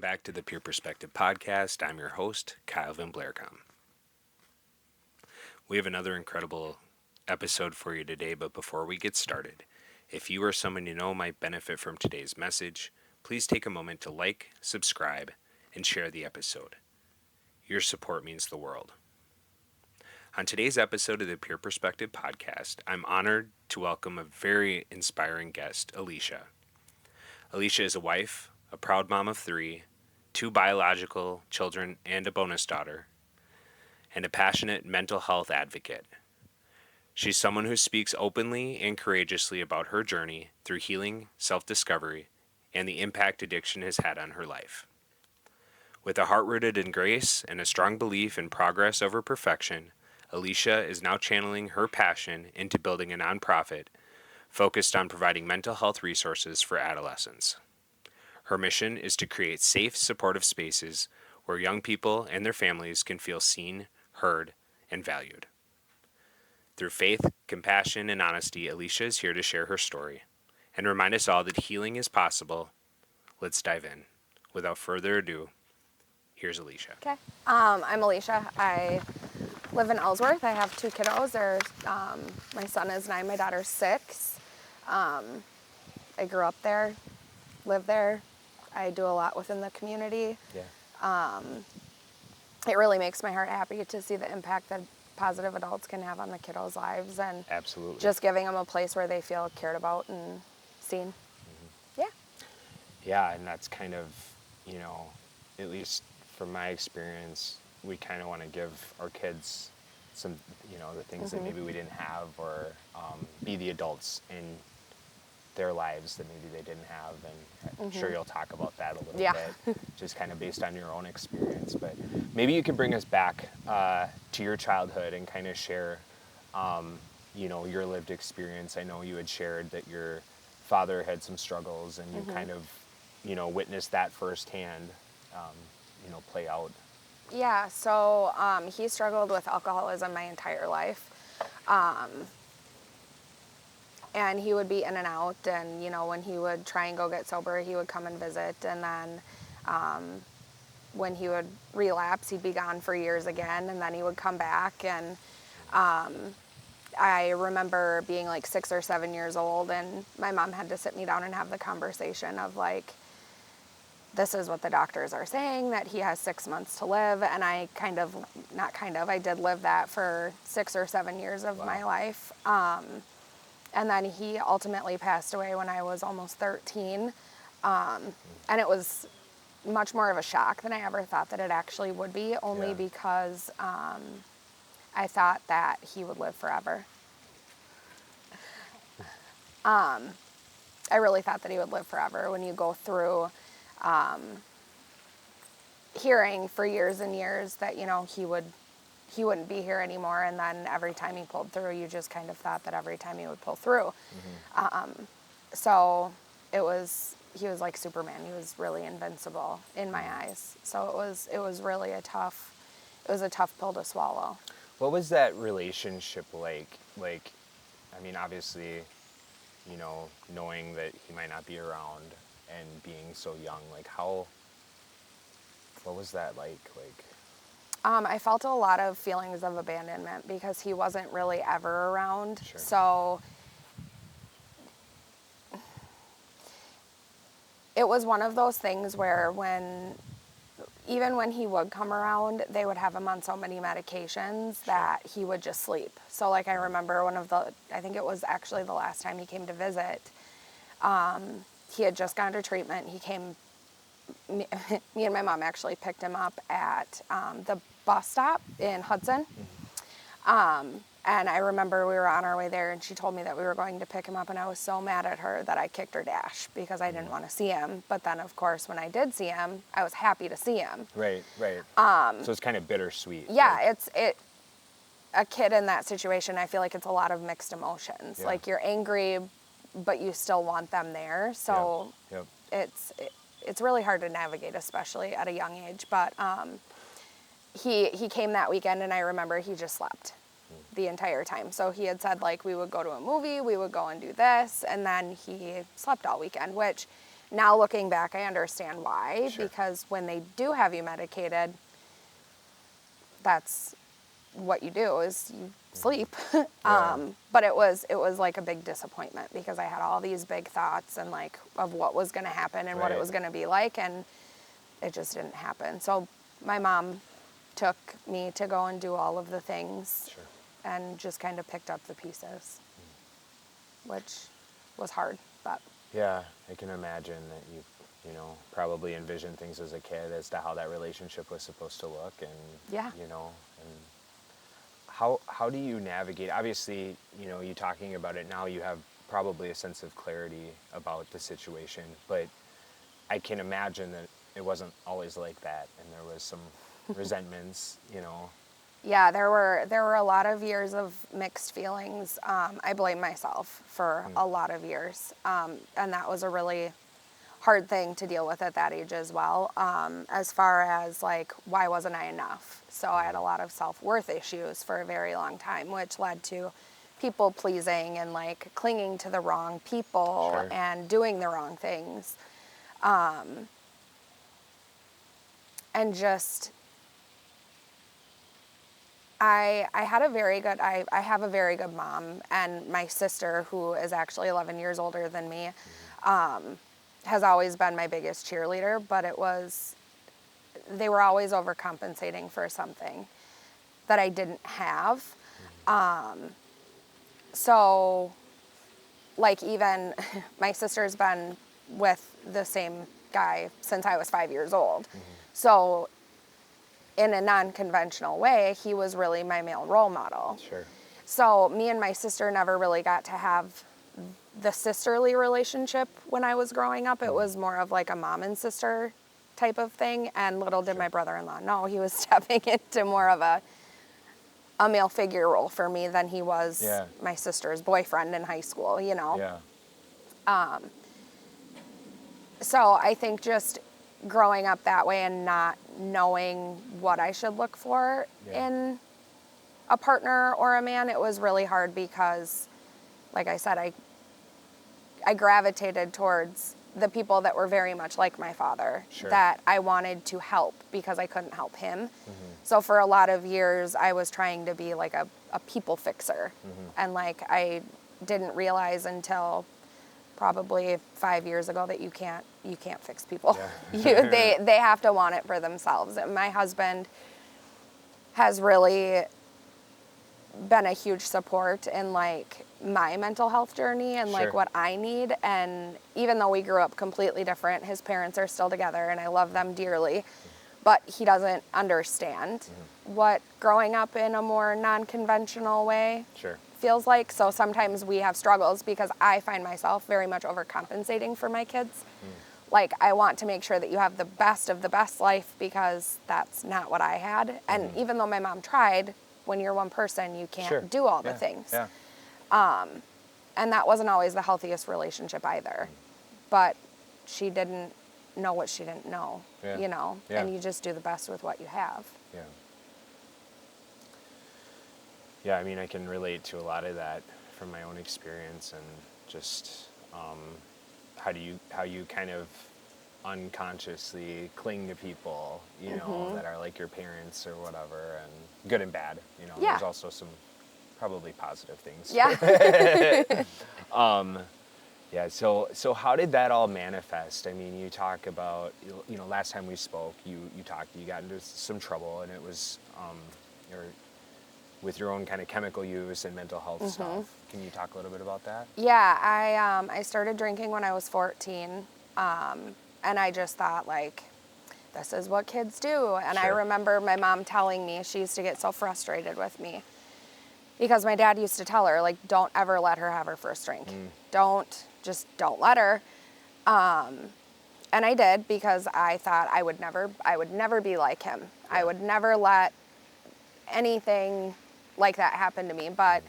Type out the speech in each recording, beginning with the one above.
back to the Peer Perspective Podcast. I'm your host, Kyle Van Blaircom. We have another incredible episode for you today, but before we get started, if you or someone you know might benefit from today's message, please take a moment to like, subscribe, and share the episode. Your support means the world. On today's episode of the Peer Perspective Podcast, I'm honored to welcome a very inspiring guest, Alicia. Alicia is a wife, a proud mom of 3, 2 biological children and a bonus daughter, and a passionate mental health advocate. She's someone who speaks openly and courageously about her journey through healing, self-discovery, and the impact addiction has had on her life. With a heart rooted in grace and a strong belief in progress over perfection, Alicia is now channeling her passion into building a nonprofit focused on providing mental health resources for adolescents. Her mission is to create safe, supportive spaces where young people and their families can feel seen, heard, and valued. Through faith, compassion, and honesty, Alicia is here to share her story and remind us all that healing is possible. Let's dive in. Without further ado, here's Alicia. Okay. I'm Alicia. I live in Ellsworth. I have 2 kiddos. My son is 9, my daughter's 6. I grew up there, live there. I do a lot within the community. Yeah. It really makes my heart happy to see the impact that positive adults can have on the kiddos' lives, and Absolutely. just giving them a place where they feel cared about and seen. Mm-hmm. Yeah. Yeah, and that's kind of, at least from my experience, we kind of want to give our kids some, the things that maybe we didn't have, or be the adults in their lives that maybe they didn't have, and I'm sure you'll talk about that a little bit, just kind of based on your own experience. But maybe you can bring us back to your childhood and kind of share, your lived experience. I know you had shared that your father had some struggles, and you kind of, witnessed that firsthand, play out. Yeah, so he struggled with alcoholism my entire life. And he would be in and out, and, when he would try and go get sober, he would come and visit, and then when he would relapse, he'd be gone for years again, and then he would come back, and I remember being like 6 or 7 years old, and my mom had to sit me down and have the conversation of like, this is what the doctors are saying, that he has 6 months to live, and I I did live that for 6 or 7 years of my life. And then he ultimately passed away when I was almost 13. And it was much more of a shock than I ever thought that it actually would be, only because I thought that he would live forever. I really thought that he would live forever. When you go through hearing for years and years that, he wouldn't be here anymore, and then every time he pulled through, you just kind of thought that every time he would pull through. So he was like Superman. He was really invincible in my eyes. So it was really a tough pill to swallow. What was that relationship like? Like, I mean, obviously, knowing that he might not be around and being so young, like what was that like? I felt a lot of feelings of abandonment because he wasn't really ever around. Sure. So it was one of those things where even when he would come around, they would have him on so many medications that he would just sleep. So like I remember I think it was actually the last time he came to visit, he had just gone to treatment. He came, me and my mom actually picked him up at the bus stop in Hudson. And I remember we were on our way there, and she told me that we were going to pick him up, and I was so mad at her that I kicked her dash because I didn't want to see him. But then, of course, when I did see him, I was happy to see him. Right. So it's kind of bittersweet. Yeah, right? A kid in that situation, I feel like it's a lot of mixed emotions. Yeah. Like, you're angry, but you still want them there. So Yep. it's really hard to navigate, especially at a young age. But he came that weekend, and I remember he just slept the entire time. So he had said, like, we would go to a movie, we would go and do this, and then he slept all weekend, which Now looking back, I understand why, Sure. because when they do have you medicated, that's what you do is you sleep. Yeah. But it was like a big disappointment because I had all these big thoughts and like of what was going to happen and what it Right. was going to be like, and it just didn't happen. So my mom took me to go and do all of the things Sure. and just kind of picked up the pieces, which was hard, but Yeah, I can imagine that you know, probably envisioned things as a kid as to how that relationship was supposed to look, and yeah. you know, and how do you navigate? Obviously, you know, you talking about it now, you have probably a sense of clarity about the situation, but I can imagine that it wasn't always like that, and there was some resentments, you know. Yeah, there were a lot of years of mixed feelings. I blame myself for a lot of years, and that was a really hard thing to deal with at that age as well. As far as like, why wasn't I enough? So I had a lot of self-worth issues for a very long time, which led to people pleasing and like clinging to the wrong people Sure. and doing the wrong things, and just I had a very good I have a very good mom, and my sister, who is actually 11 years older than me, has always been my biggest cheerleader, but they were always overcompensating for something that I didn't have. So like even my sister's been with the same guy since I was 5 years old. So in a non-conventional way, he was really my male role model. Sure. So me and my sister never really got to have the sisterly relationship when I was growing up. It was more of like a mom and sister type of thing. And little did my brother-in-law know, he was stepping into more of a male figure role for me than he was Yeah. my sister's boyfriend in high school, you know? Yeah. So I think just growing up that way and not knowing what I should look for Yeah. in a partner or a man, it was really hard because, like I said, I gravitated towards the people that were very much like my father, Sure. that I wanted to help because I couldn't help him. So for a lot of years, I was trying to be like a people fixer. And like I didn't realize until probably 5 years ago that you can't fix people. Yeah. They have to want it for themselves. And my husband has really been a huge support in like my mental health journey and Sure. like what I need. And even though we grew up completely different, his parents are still together and I love them dearly, but he doesn't understand what growing up in a more non-conventional way Sure. feels like. So sometimes we have struggles because I find myself very much overcompensating for my kids. Like I want to make sure that you have the best of the best life because that's not what I had. And even though my mom tried, when you're one person, you can't Sure. do all the Yeah. things. Yeah. And that wasn't always the healthiest relationship either. But she didn't know what she didn't know, Yeah. you know, Yeah. and you just do the best with what you have. Yeah. Yeah, I mean, I can relate to a lot of that from my own experience, and just how you kind of unconsciously cling to people, you know, that are like your parents or whatever, and good and bad. You know, Yeah. there's also some probably positive things. Yeah. Yeah. So how did that all manifest? I mean, you talk about, you know, last time we spoke, you got into some trouble, and it was with your own kind of chemical use and mental health stuff. Can you talk a little bit about that? Yeah, I started drinking when I was 14, and I just thought like, this is what kids do. And I Sure. remember my mom telling me, she used to get so frustrated with me because my dad used to tell her like, don't ever let her have her first drink. Don't let her. And I did because I thought I would never be like him. I would never let anything like that happen to me. But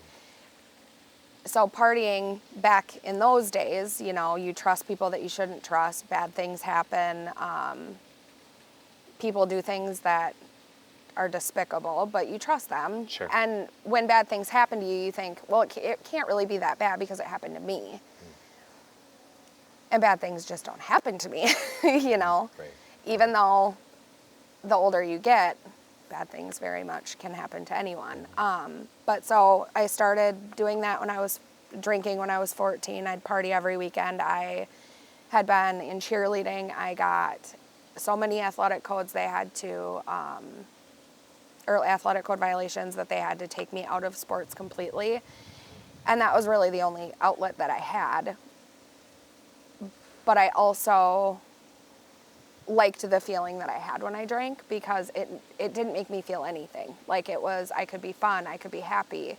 so partying back in those days, you know, you trust people that you shouldn't trust. Bad things happen. People do things that are despicable, but you trust them. Sure. And when bad things happen to you, you think, well, it can't really be that bad because it happened to me. And bad things just don't happen to me, you know? Right. Even though the older you get, bad things very much can happen to anyone. But so I started doing that when I was drinking when I was 14. I'd party every weekend. I had been in cheerleading. I got so many athletic codes they had to, or athletic code violations that they had to take me out of sports completely. And that was really the only outlet that I had. But I also liked the feeling that I had when I drank because it didn't make me feel anything. Like it was, I could be fun, I could be happy.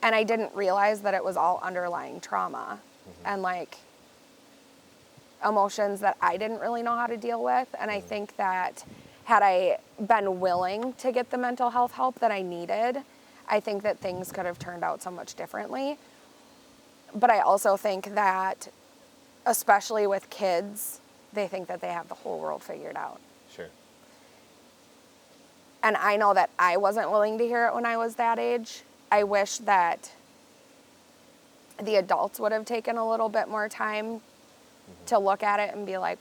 And I didn't realize that it was all underlying trauma and like emotions that I didn't really know how to deal with. And I think that had I been willing to get the mental health help that I needed, I think that things could have turned out so much differently. But I also think that, especially with kids, they think that they have the whole world figured out. Sure. And I know that I wasn't willing to hear it when I was that age. I wish that the adults would have taken a little bit more time to look at it and be like,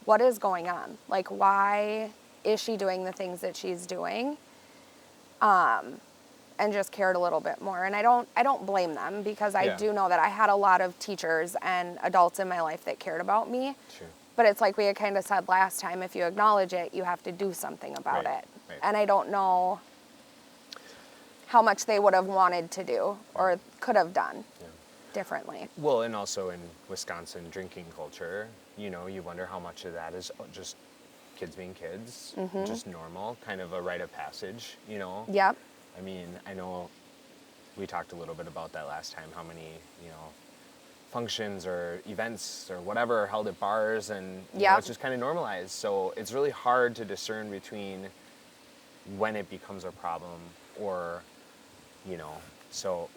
what is going on? Like, why is she doing the things that she's doing? And just cared a little bit more. And I don't blame them because I do know that I had a lot of teachers and adults in my life that cared about me. Sure. But it's like we had kind of said last time, if you acknowledge it, you have to do something about it. Right. And I don't know how much they would have wanted to do or could have done differently. Well, and also in Wisconsin drinking culture, you know, you wonder how much of that is just kids being kids, just normal, kind of a rite of passage, you know? Yep. I mean, I know we talked a little bit about that last time, how many, you know, functions or events or whatever are held at bars, and you know, it's just kind of normalized. So it's really hard to discern between when it becomes a problem or, you know, so,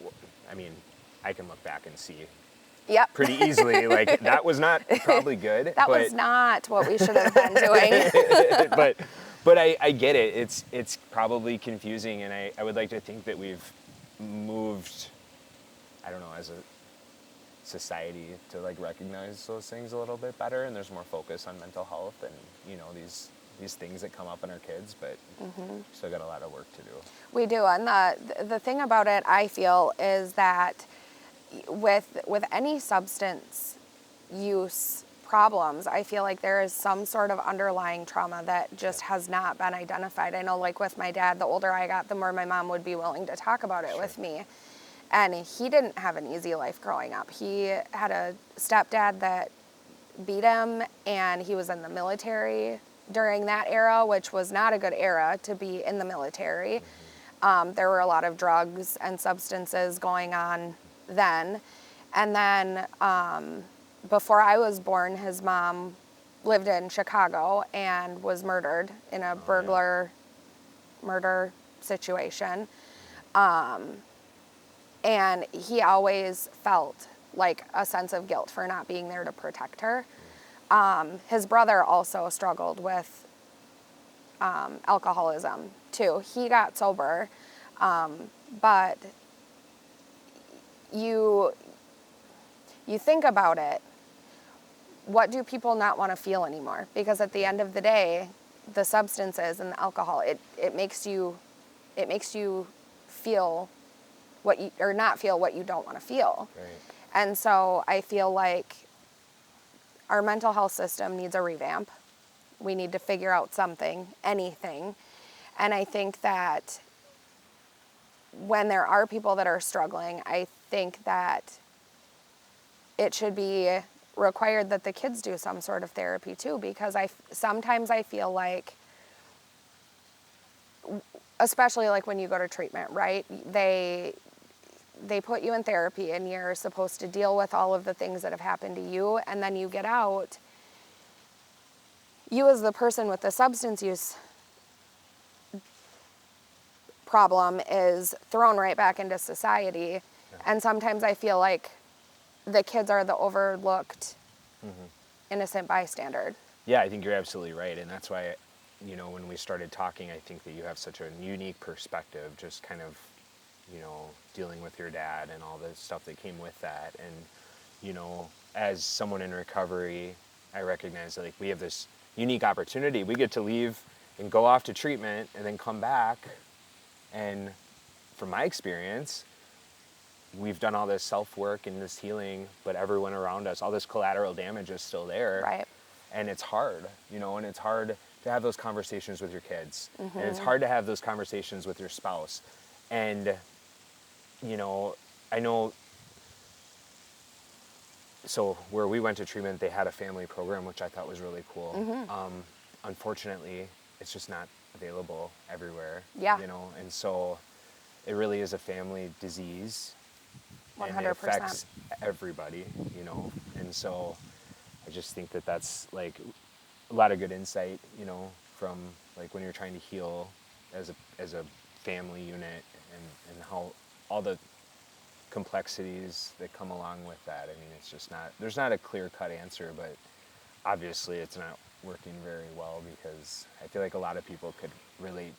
I mean, I can look back and see pretty easily, like, that was not probably good. That was not what we should have been doing. But I get it. It's probably confusing, and I would like to think that we've moved, I don't know, as a society to like recognize those things a little bit better, and there's more focus on mental health and, you know, these things that come up in our kids, but still got a lot of work to do. We do, and the thing about it, I feel, is that with any substance use problems, I feel like there is some sort of underlying trauma that just has not been identified. I know, like with my dad, the older I got, the more my mom would be willing to talk about it with me. And he didn't have an easy life growing up. He had a stepdad that beat him, and he was in the military during that era, which was not a good era to be in the military. There were a lot of drugs and substances going on then. And then before I was born, his mom lived in Chicago and was murdered in a burglar murder situation. And he always felt like a sense of guilt for not being there to protect her. His brother also struggled with alcoholism too. He got sober, but you think about it, what do people not want to feel anymore? Because at the end of the day, the substances and the alcohol, it makes you feel what you, or not feel what you don't want to feel. Right. And so I feel like our mental health system needs a revamp. We need to figure out something, anything. And I think that when there are people that are struggling, I think that it should be required that the kids do some sort of therapy too, because sometimes I feel like, especially like when you go to treatment, right? They put you in therapy and you're supposed to deal with all of the things that have happened to you, and then you get out. You as the person with the substance use problem is thrown right back into society. And sometimes I feel like the kids are the overlooked innocent bystander. Yeah, I think you're absolutely right. And that's why, you know, when we started talking, I think that you have such a unique perspective, just kind of, you know, dealing with your dad and all the stuff that came with that. And, you know, as someone in recovery, I recognize that like we have this unique opportunity. We get to leave and go off to treatment and then come back. And from my experience, we've done all this self-work and this healing, but everyone around us, all this collateral damage is still there. Right. And it's hard, and it's hard to have those conversations with your kids. And it's hard to have those conversations with your spouse. And, I know, so where we went to treatment, they had a family program, which I thought was really cool. Unfortunately, it's just not available everywhere. Yeah. And so it really is a family disease. 100%. And it affects everybody, And so I just think that that's like a lot of good insight, from like when you're trying to heal as a family unit and how all the complexities that come along with that. I mean, it's just there's not a clear-cut answer, but obviously it's not working very well because I feel like a lot of people could relate,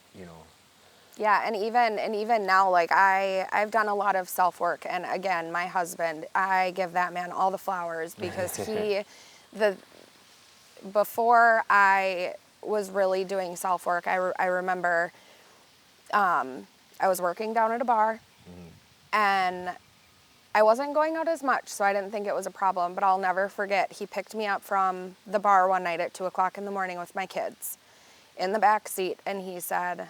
Yeah, and even now, like I've done a lot of self-work, and again, my husband, I give that man all the flowers because before I was really doing self-work, I remember I was working down at a bar, and I wasn't going out as much, so I didn't think it was a problem, but I'll never forget, he picked me up from the bar one night at 2:00 in the morning with my kids in the back seat, and he said,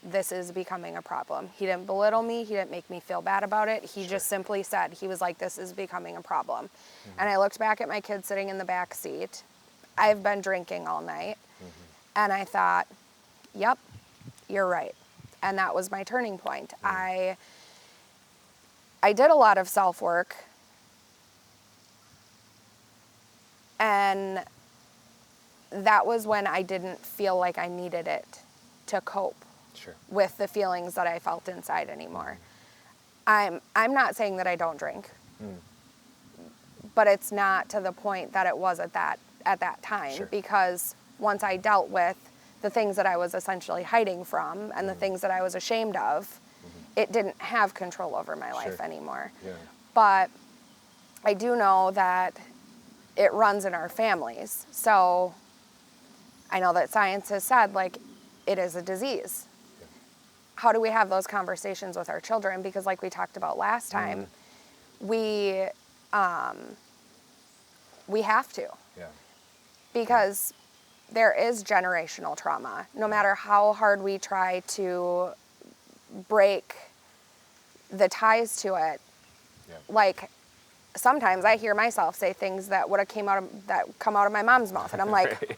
"This is becoming a problem." He didn't belittle me. He didn't make me feel bad about it. He just simply said, he was like, "This is becoming a problem." And I looked back at my kids sitting in the back seat. I've been drinking all night. And I thought, yep, you're right. And that was my turning point. I did a lot of self-work. And that was when I didn't feel like I needed it to cope with the feelings that I felt inside anymore. I'm not saying that I don't drink, but it's not to the point that it was at that time, because once I dealt with the things that I was essentially hiding from and the things that I was ashamed of, it didn't have control over my life anymore. Yeah. But I do know that it runs in our families. So I know that science has said, like, it is a disease. How do we have those conversations with our children? Because like we talked about last time, we have to. Yeah. Because there is generational trauma. No matter how hard we try to break the ties to it, like sometimes I hear myself say things that would have come out of my mom's mouth, and I'm like,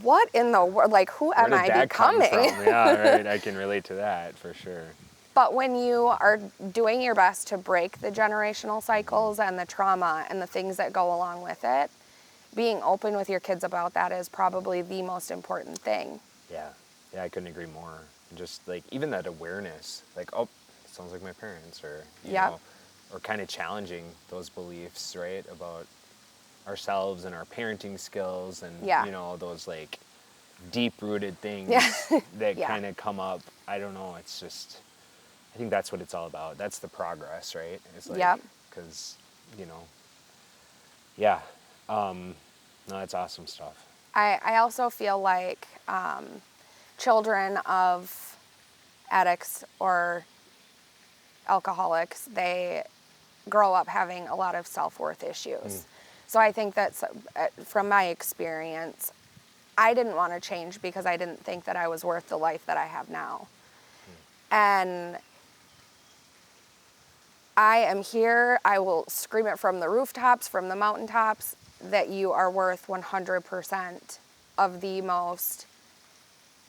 what in the world? Like, who am I becoming? Yeah, right. I can relate to that for sure. But when you are doing your best to break the generational cycles and the trauma and the things that go along with it, being open with your kids about that is probably the most important thing. Yeah, I couldn't agree more. Just like even that awareness, like, oh, it sounds like my parents, or you know, or kind of challenging those beliefs, right, about ourselves and our parenting skills and you know, those like deep-rooted things that kind of come up. I don't know, it's just, I think that's what it's all about. That's the progress, right? It's like, because, you know, no, that's awesome stuff. I also feel like children of addicts or alcoholics, they grow up having a lot of self-worth issues. So I think that's, from my experience, I didn't want to change because I didn't think that I was worth the life that I have now. And I am here, I will scream it from the rooftops, from the mountaintops, that you are worth 100% of the most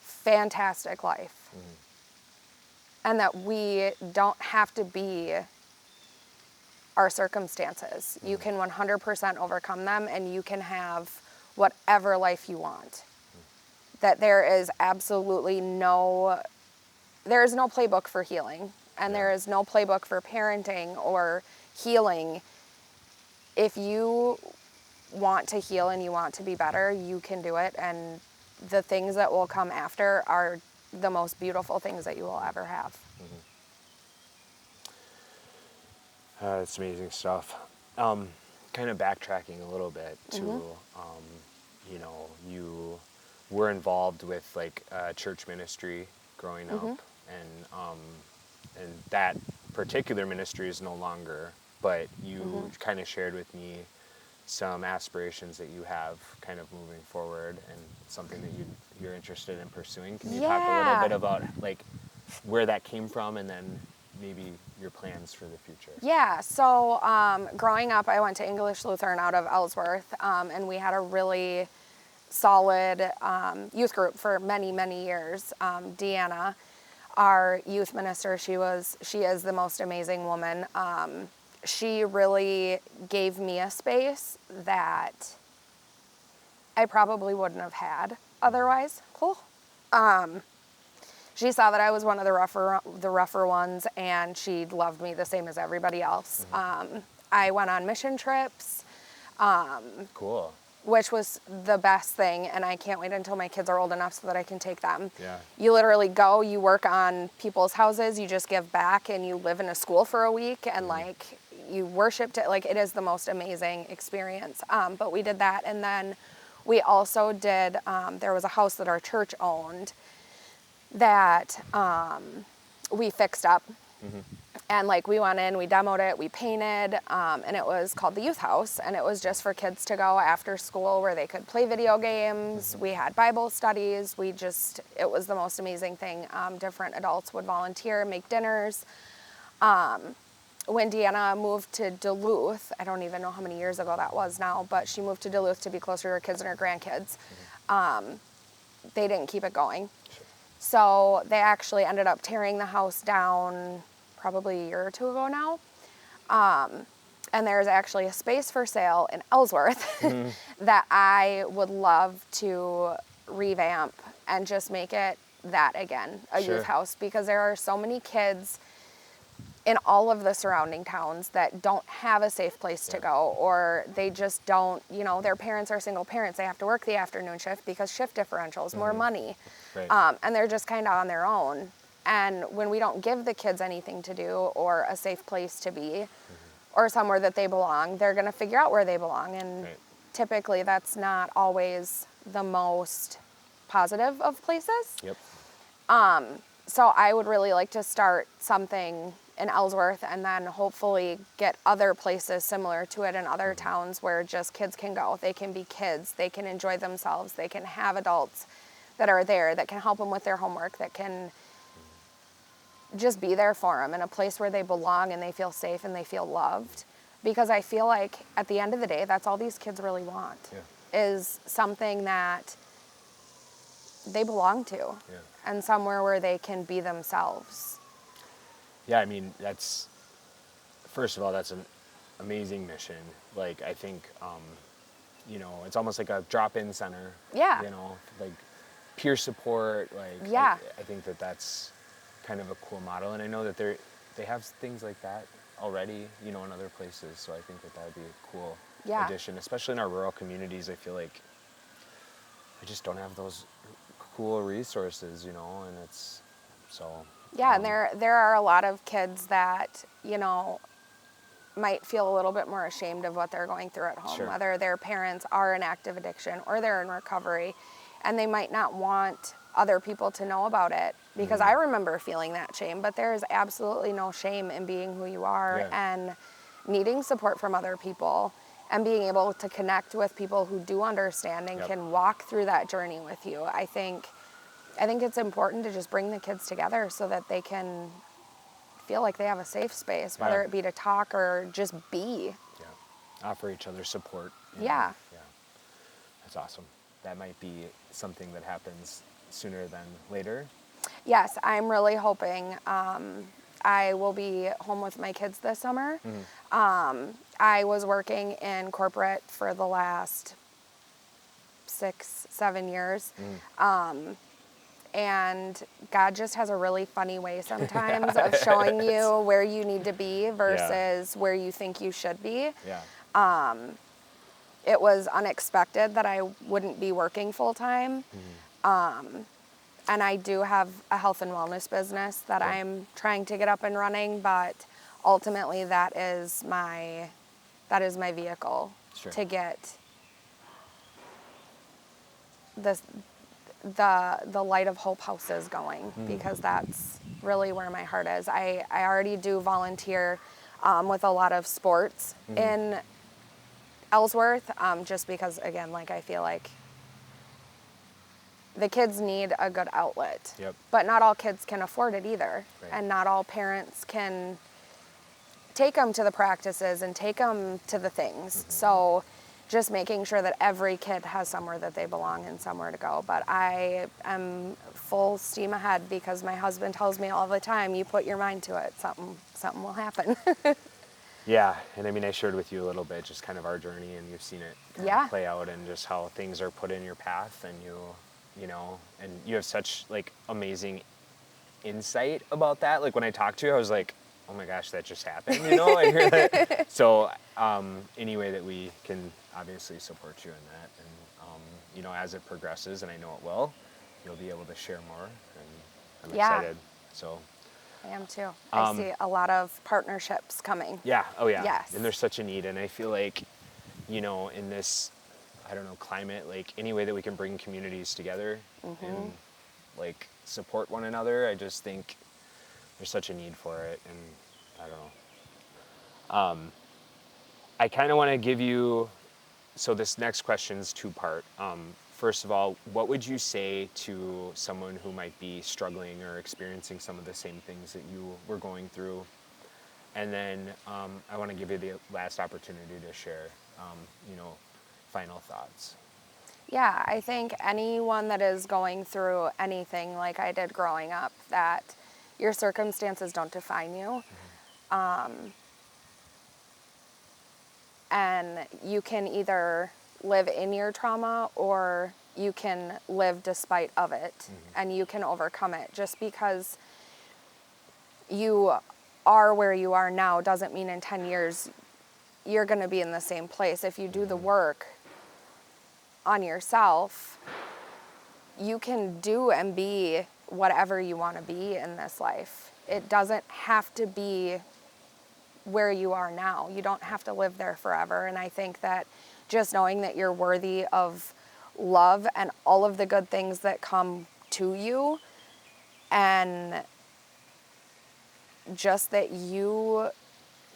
fantastic life. And that we don't have to be our circumstances. You can 100% overcome them, and you can have whatever life you want. That there is absolutely there is no playbook for healing, and there is no playbook for parenting or healing. If you want to heal and you want to be better, you can do it, and the things that will come after are the most beautiful things that you will ever have. That's amazing stuff. Kind kind of backtracking a little bit to, you know, you were involved with like church ministry growing up, and that particular ministry is no longer, but you kind of shared with me some aspirations that you have kind of moving forward and something that you're interested in pursuing. Can you talk a little bit about like where that came from and then maybe your plans for the future? Yeah, so growing up, I went to English Lutheran out of Ellsworth, and we had a really solid youth group for many, many years. Deanna, our youth minister, she is the most amazing woman. She really gave me a space that I probably wouldn't have had otherwise. Cool. She saw that I was one of the rougher ones, and she loved me the same as everybody else. I went on mission trips. Cool. Which was the best thing, and I can't wait until my kids are old enough so that I can take them. Yeah. You literally go, you work on people's houses, you just give back, and you live in a school for a week, and like you worshiped it. Like, it is the most amazing experience. But we did that, and then we also did, there was a house that our church owned that we fixed up. And like we went in, we demoed it, we painted, and it was called the Youth House, and it was just for kids to go after school where they could play video games. We had Bible studies. It was the most amazing thing. Different adults would volunteer, make dinners. When Deanna moved to Duluth, I don't even know how many years ago that was now, but she moved to Duluth to be closer to her kids and her grandkids. They didn't keep it going. So they actually ended up tearing the house down probably a year or two ago now. And there's actually a space for sale in Ellsworth that I would love to revamp and just make it that again, a youth house, because there are so many kids in all of the surrounding towns that don't have a safe place to go, or they just don't, you know, their parents are single parents. They have to work the afternoon shift because shift differentials, more money. Right. And they're just kind of on their own. And when we don't give the kids anything to do or a safe place to be or somewhere that they belong, they're going to figure out where they belong. And typically that's not always the most positive of places. Yep. So I would really like to start something in Ellsworth and then hopefully get other places similar to it in other towns where just kids can go. They can be kids. They can enjoy themselves. They can have adults that are there that can help them with their homework, that can just be there for them in a place where they belong and they feel safe and they feel loved. Because I feel like at the end of the day, that's all these kids really want, is something that they belong to and somewhere where they can be themselves. Yeah, I mean, first of all, that's an amazing mission. Like, I think, you know, it's almost like a drop-in center. Yeah. You know, like peer support. Like, I think that's kind of a cool model, and I know that they have things like that already, you know, in other places. So I think that would be a cool addition, especially in our rural communities. I feel like I just don't have those cool resources, you know, and it's so. Yeah, and there are a lot of kids that, you know, might feel a little bit more ashamed of what they're going through at home, whether their parents are in active addiction or they're in recovery, and they might not want other people to know about it, because I remember feeling that shame, but there is absolutely no shame in being who you are and needing support from other people and being able to connect with people who do understand and can walk through that journey with you. I think it's important to just bring the kids together so that they can feel like they have a safe space, whether it be to talk or just be. Yeah, offer each other support. Yeah. Yeah, that's awesome. That might be something that happens sooner than later. Yes, I'm really hoping. I will be home with my kids this summer. I was working in corporate for the last 6-7 years. And God just has a really funny way sometimes of showing you where you need to be versus where you think you should be. Yeah. It was unexpected that I wouldn't be working full time. And I do have a health and wellness business that I'm trying to get up and running, but ultimately that is my that is my vehicle Sure. to get this the light of hope houses going, because that's really where my heart is. I already do volunteer with a lot of sports in Ellsworth, just because, again, like, I feel like the kids need a good outlet. Yep. But not all kids can afford it either. Right. And not all parents can take them to the practices and take them to the things. So just making sure that every kid has somewhere that they belong and somewhere to go. But I am full steam ahead, because my husband tells me all the time, you put your mind to it, something will happen. Yeah, and I mean, I shared with you a little bit just kind of our journey, and you've seen it kind Yeah. of play out, and just how things are put in your path, and you know, and you have such like amazing insight about that. Like when I talked to you, I was like, oh my gosh, that just happened, you know? And you're like, so any way that we can obviously support you in that, and you know, as it progresses, and I know it will, you'll be able to share more, and I'm Yeah. excited. So I am too. I see a lot of partnerships coming. yeah, oh yeah, Yes. and there's such a need, and I feel like, you know, in this, I don't know, climate, like any way that we can bring communities together and like support one another, I just think there's such a need for it, and I don't know. I kind of want to give you, so this next question's two-part. First of all, what would you say to someone who might be struggling or experiencing some of the same things that you were going through? And then I want to give you the last opportunity to share, you know, final thoughts. Yeah, I think anyone that is going through anything like I did growing up, that your circumstances don't define you. And you can either live in your trauma, or you can live despite of it, and you can overcome it. Just because you are where you are now doesn't mean in 10 years you're going to be in the same place. If you do the work on yourself, you can do and be whatever you want to be in this life. It doesn't have to be where you are now. You don't have to live there forever. And I think that just knowing that you're worthy of love and all of the good things that come to you, and just that you,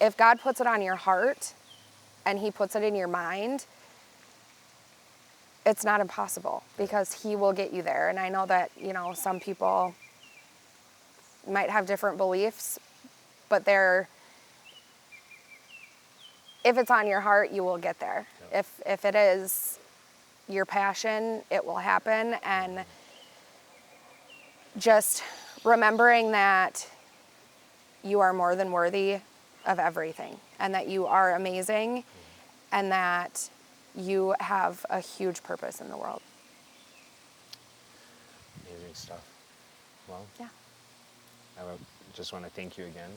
if God puts it on your heart and he puts it in your mind, it's not impossible, because he will get you there. And I know that, you know, some people might have different beliefs, but if it's on your heart, you will get there. Yep. If it is your passion, it will happen. And just remembering that you are more than worthy of everything, and that you are amazing, and that you have a huge purpose in the world. Amazing stuff. Well, Yeah. I just want to thank you again.